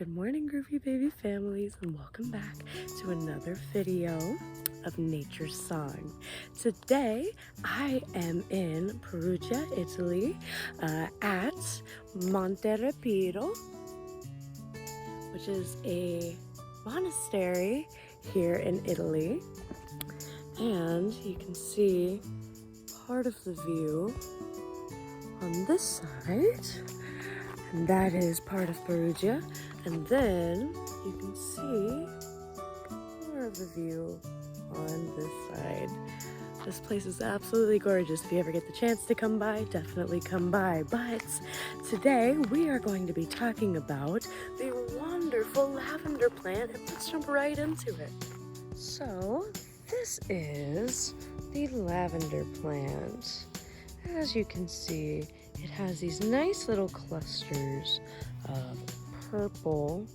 Good morning, groovy baby families, and welcome back to another video of Nature's Song. Today, I am in Perugia, Italy, at Monte Repiro, which is a monastery here in Italy. And you can see part of the view on this side, and that is part of Perugia. And then you can see more of the view on this side. This place is absolutely gorgeous. If you ever get the chance to come by, definitely come by. But today we are going to be talking about the wonderful lavender plant, and let's jump right into it. So this is the lavender plant. As you can see, it has these nice little clusters of purple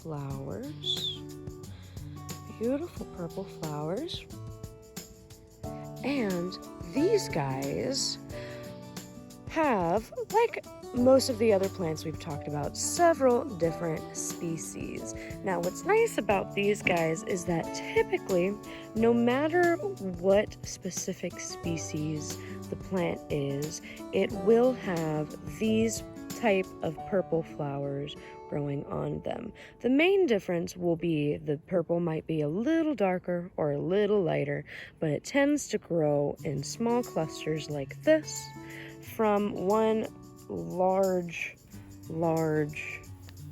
flowers, beautiful purple flowers. And these guys have, like most of the other plants we've talked about, several different species. Now, what's nice about these guys is that typically, no matter what specific species the plant is, it will have these type of purple flowers growing on them. The main difference will be the purple might be a little darker or a little lighter, but it tends to grow in small clusters like this from one large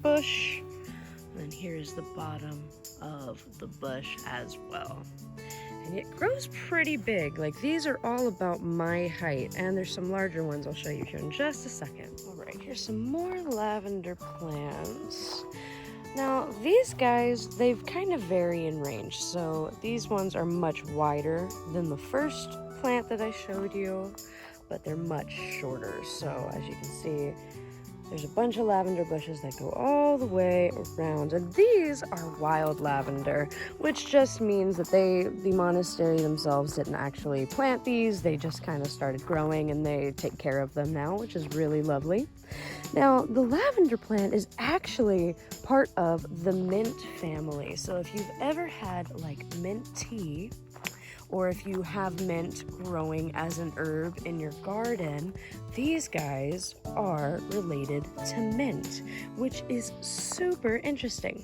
bush. And here's the bottom of the bush as well. And it grows pretty big. Like, these are all about my height, and there's some larger ones I'll show you here in just a second. All right, here's some more lavender plants. Now, these guys, they've kind of vary in range. So these ones are much wider than the first plant that I showed you, but they're much shorter. So as you can see, there's a bunch of lavender bushes that go all the way around, and these are wild lavender, which just means that the monastery themselves didn't actually plant these. They just kind of started growing, and they take care of them now, which is really lovely. Now, the lavender plant is actually part of the mint family. So if you've ever had like mint tea, or if you have mint growing as an herb in your garden, these guys are related to mint, which is super interesting.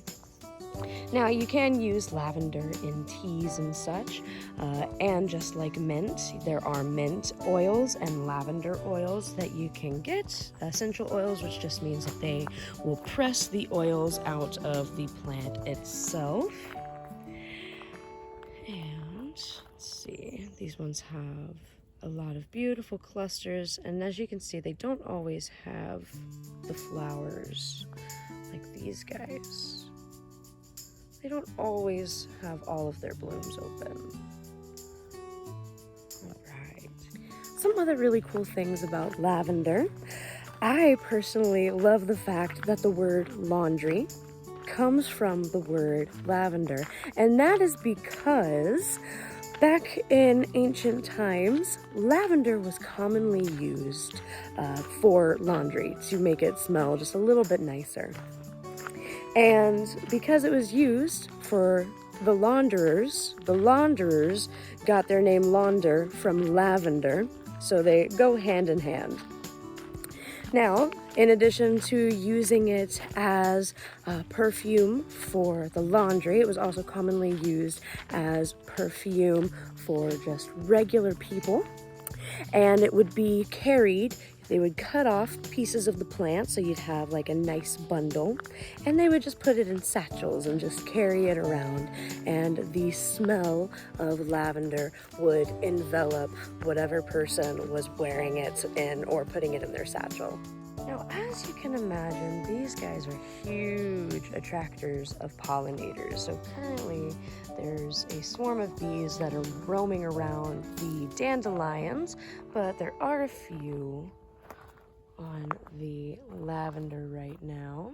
Now, you can use lavender in teas and such, and just like mint, there are mint oils and lavender oils that you can get. Essential oils, which just means that they will press the oils out of the plant itself. Let's see, these ones have a lot of beautiful clusters, and as you can see, they don't always have the flowers like these guys. They don't always have all of their blooms open. All right. Some other really cool things about lavender. I personally love the fact that the word laundry comes from the word lavender, and that is because back in ancient times, lavender was commonly used for laundry to make it smell just a little bit nicer. And because it was used for the launderers got their name launder from lavender, so they go hand in hand. Now, in addition to using it as perfume for the laundry, it was also commonly used as perfume for just regular people. And it would be carried, they would cut off pieces of the plant, so you'd have like a nice bundle, and they would just put it in satchels and just carry it around, and the smell of lavender would envelop whatever person was wearing it in or putting it in their satchel. Now, as you can imagine, these guys are huge attractors of pollinators. So currently there's a swarm of bees that are roaming around the dandelions, but there are a few on the lavender right now.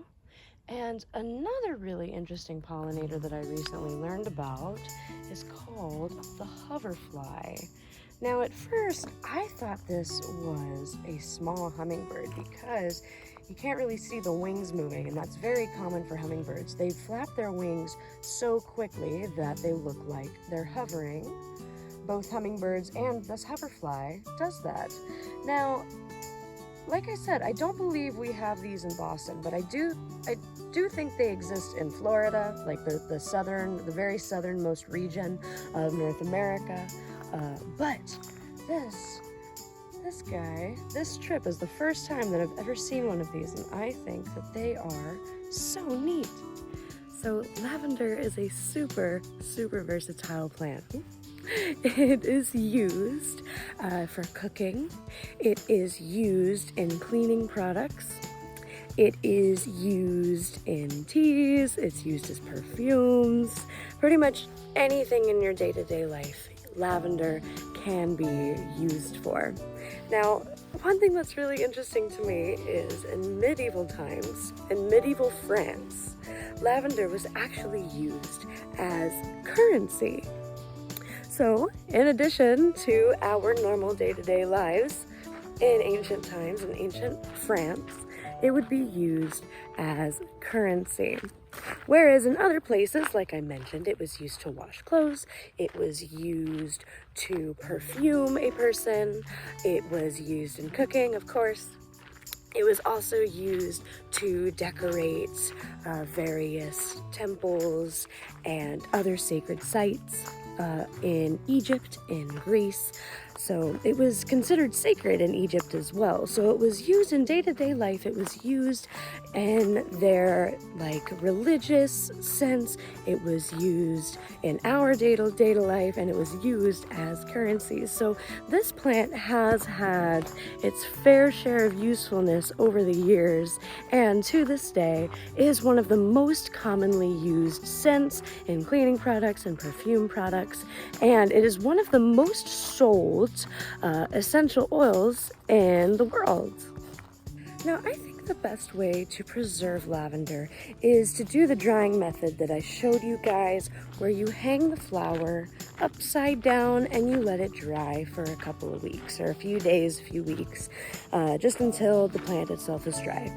And another really interesting pollinator that I recently learned about is called the hoverfly. Now, at first, I thought this was a small hummingbird because you can't really see the wings moving, and that's very common for hummingbirds. They flap their wings so quickly that they look like they're hovering. Both hummingbirds and this hoverfly does that. Now, like I said, I don't believe we have these in Boston, but I do think they exist in Florida, like the very southernmost region of North America. But this trip is the first time that I've ever seen one of these, and I think that they are so neat. So lavender is a super versatile plant. It is used for cooking. It is used in cleaning products. It is used in teas. It's used as perfumes. Pretty much anything in your day-to-day life, lavender can be used for. Now, one thing that's really interesting to me is in medieval times, in medieval France, lavender was actually used as currency. So, in addition to our normal day-to-day lives, in ancient times, in ancient France, it would be used as currency. Whereas in other places, like I mentioned, it was used to wash clothes, it was used to perfume a person, it was used in cooking, of course. It was also used to decorate various temples and other sacred sites in Egypt, in Greece. So it was considered sacred in Egypt as well. So it was used in day-to-day life. It was used in their religious sense. It was used in our day-to-day life, and it was used as currency. So this plant has had its fair share of usefulness over the years, and to this day is one of the most commonly used scents in cleaning products and perfume products, and it is one of the most sold essential oils in the world. Now, I think the best way to preserve lavender is to do the drying method that I showed you guys, where you hang the flower upside down and you let it dry for a couple of weeks, or a few days, a few weeks, just until the plant itself is dry.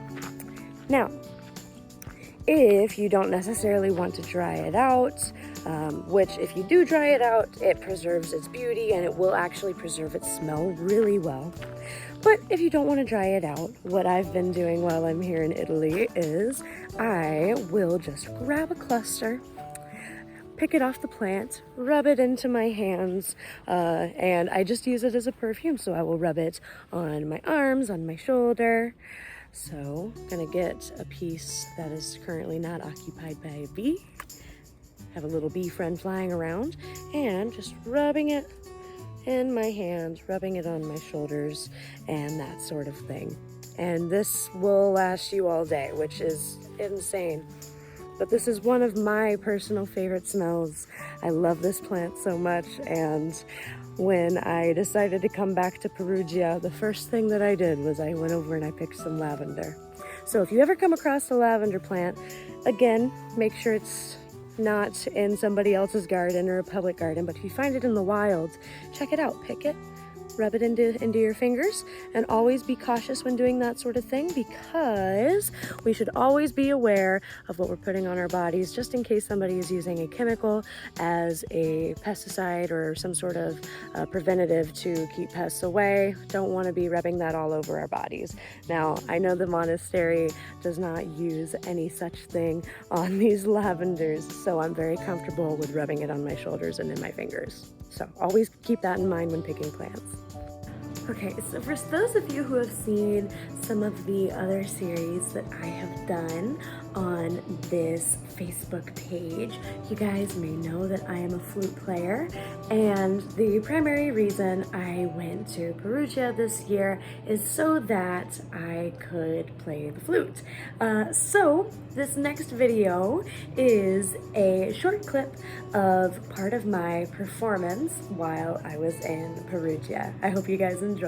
Now, if you don't necessarily want to dry it out, which if you do dry it out, it preserves its beauty and it will actually preserve its smell really well. But if you don't want to dry it out, what I've been doing while I'm here in Italy is I will just grab a cluster, pick it off the plant, rub it into my hands, and I just use it as a perfume. So I will rub it on my arms, on my shoulder. So I'm gonna get a piece that is currently not occupied by a bee. Have a little bee friend flying around, and just rubbing it in my hands, rubbing it on my shoulders, and that sort of thing. And this will last you all day, which is insane. But this is one of my personal favorite smells. I love this plant so much, and when I decided to come back to Perugia, the first thing that I did was I went over and I picked some lavender. So if you ever come across a lavender plant, again, make sure it's not in somebody else's garden or a public garden, but if you find it in the wild, check it out, pick it, rub it into your fingers, and always be cautious when doing that sort of thing, because we should always be aware of what we're putting on our bodies, just in case somebody is using a chemical as a pesticide or some sort of preventative to keep pests away. Don't want to be rubbing that all over our bodies. Now, I know the monastery does not use any such thing on these lavenders, so I'm very comfortable with rubbing it on my shoulders and in my fingers. So always keep that in mind when picking plants. Okay, so for those of you who have seen some of the other series that I have done on this Facebook page, you guys may know that I am a flute player, and the primary reason I went to Perugia this year is so that I could play the flute. So this next video is a short clip of part of my performance while I was in Perugia. I hope you guys enjoy.